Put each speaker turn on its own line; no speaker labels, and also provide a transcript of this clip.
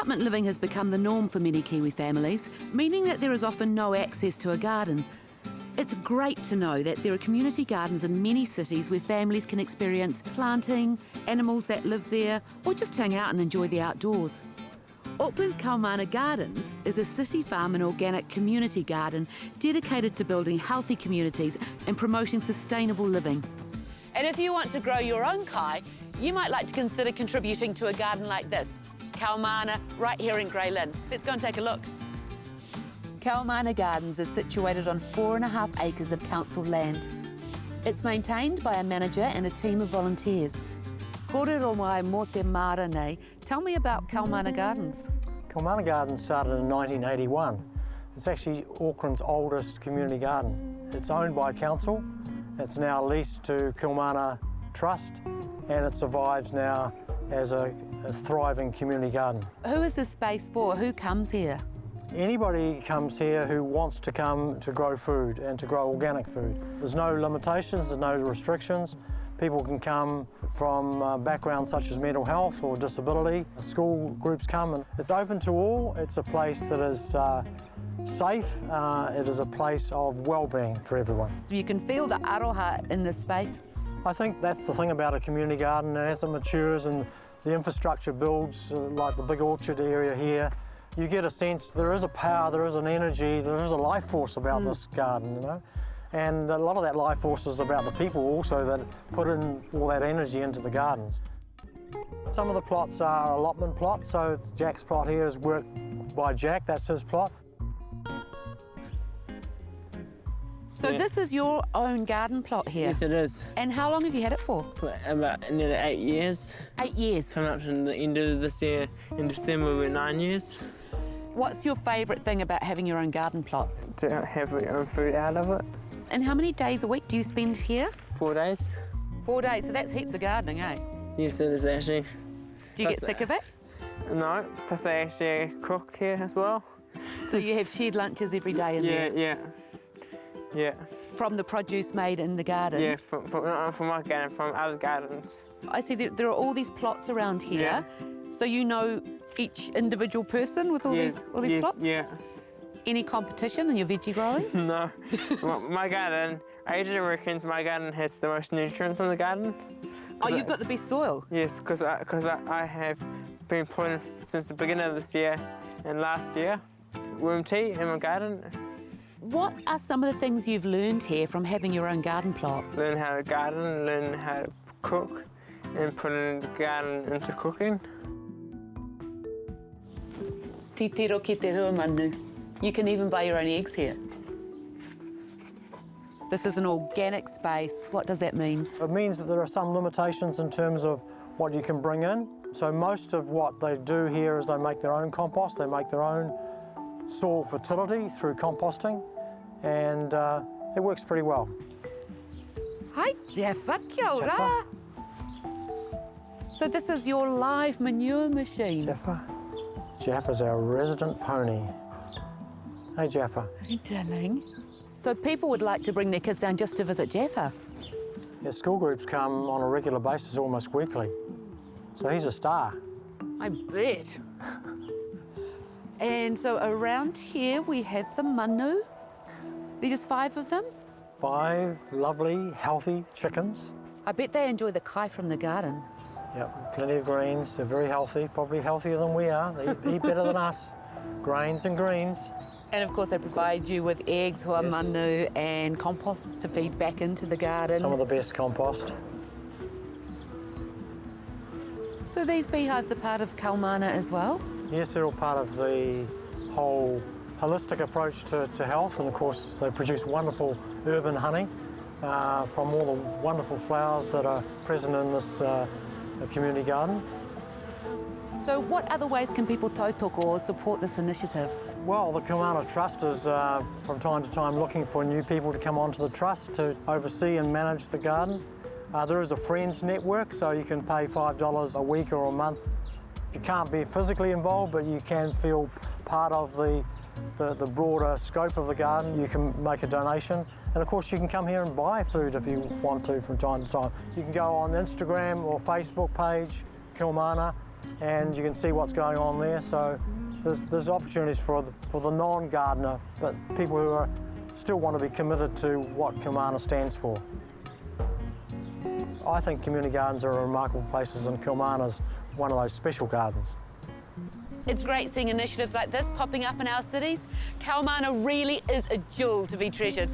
Apartment living has become the norm for many Kiwi families, meaning that there is often no access to a garden. It's great to know that there are community gardens in many cities where families can experience planting, animals that live there, or just hang out and enjoy the outdoors. Auckland's Kelmarna Gardens is a city farm and organic community garden dedicated to building healthy communities and promoting sustainable living. And if you want to grow your own kai, you might like to consider contributing to a garden like this, Kelmarna, right here in Grey Lynn. Let's go and take a look. Kelmarna Gardens is situated on 4.5 acres of council land. It's maintained by a manager and a team of volunteers. Kōrero mai mō te mara nei. Tell me about Kelmarna Gardens.
Kelmarna Gardens started in 1981. It's actually Auckland's oldest community garden. It's owned by council. It's now leased to Kelmarna Trust, and it survives now as a thriving community garden.
Who is this space for? Who comes here?
Anybody comes here who wants to come to grow food and to grow organic food. There's no limitations, there's no restrictions. People can come from backgrounds such as mental health or disability. School groups come, and it's open to all. It's a place that is safe. It is a place of well-being for everyone.
You can feel the aroha in this space.
I think that's the thing about a community garden, and as it matures and the infrastructure builds, like the big orchard area here, you get a sense there is a power, there is an energy, there is a life force about this garden, you know? And a lot of that life force is about the people also that put in all that energy into the gardens. Some of the plots are allotment plots, so Jack's plot here is worked by Jack, that's his plot.
So this is your own garden plot here?
Yes, it is.
And how long have you had it for?
For about nearly 8 years.
8 years?
Coming up to the end of this year, in December, we're 9 years.
What's your favourite thing about having your own garden plot?
To have your own food out of it.
And how many days a week do you spend here?
4 days.
4 days, so that's heaps of gardening, eh?
Yes, it is actually.
Do you get sick of it?
No, plus I actually cook here as well.
So you have shared lunches every day in there?
Yeah.
From the produce made in the garden?
Yeah, not from my garden, from other gardens.
I see there are all these plots around here.
Yeah.
So you know each individual person with all these plots?
Yeah.
Any competition in your veggie growing?
No. My garden, I usually reckon my garden has the most nutrients in the garden.
Oh, you've got the best soil?
Yes, because I have been putting since the beginning of this year and last year worm tea in my garden.
What are some of the things you've learned here from having your own garden plot?
Learn how to garden, learn how to cook, and put in the garden into cooking.
Ti tiro ki te hua manu. You can even buy your own eggs here. This is an organic space. What does that mean?
It means that there are some limitations in terms of what you can bring in. So most of what they do here is they make their own compost, they make their own soil fertility through composting, and it works pretty well.
Hi, Jaffa. Kia ora.
Jaffa.
So this is your live manure machine?
Jaffa. Jaffa's our resident pony. Hey, Jaffa.
Hey, darling. So people would like to bring their kids down just to visit Jaffa?
Yeah, school groups come on a regular basis, almost weekly. So he's a star.
I bet. And so around here we have the manu. There's just 5 of them? 5
lovely, healthy chickens.
I bet they enjoy the kai from the garden.
Yep, plenty of greens. They're very healthy, probably healthier than we are. They eat better than us. Grains and greens.
And of course they provide you with eggs, hoa manu, and compost to feed back into the garden.
Some of the best compost.
So these beehives are part of Kelmarna as well?
Yes, they're all part of the whole holistic approach to health, and of course they produce wonderful urban honey from all the wonderful flowers that are present in this community garden.
So what other ways can people tautoko or support this initiative?
Well, the Kelmarna Trust is from time to time looking for new people to come onto the trust to oversee and manage the garden. There is a Friends network, so you can pay $5 a week or a month. You can't be physically involved, but you can feel part of the broader scope of the garden. You can make a donation. And of course you can come here and buy food if you want to from time to time. You can go on Instagram or Facebook page, Kelmarna, and you can see what's going on there. So there's opportunities for the non-gardener, but people who still want to be committed to what Kelmarna stands for. I think community gardens are remarkable places, and Kelmarna's one of those special gardens.
It's great seeing initiatives like this popping up in our cities. Kelmarna really is a jewel to be treasured.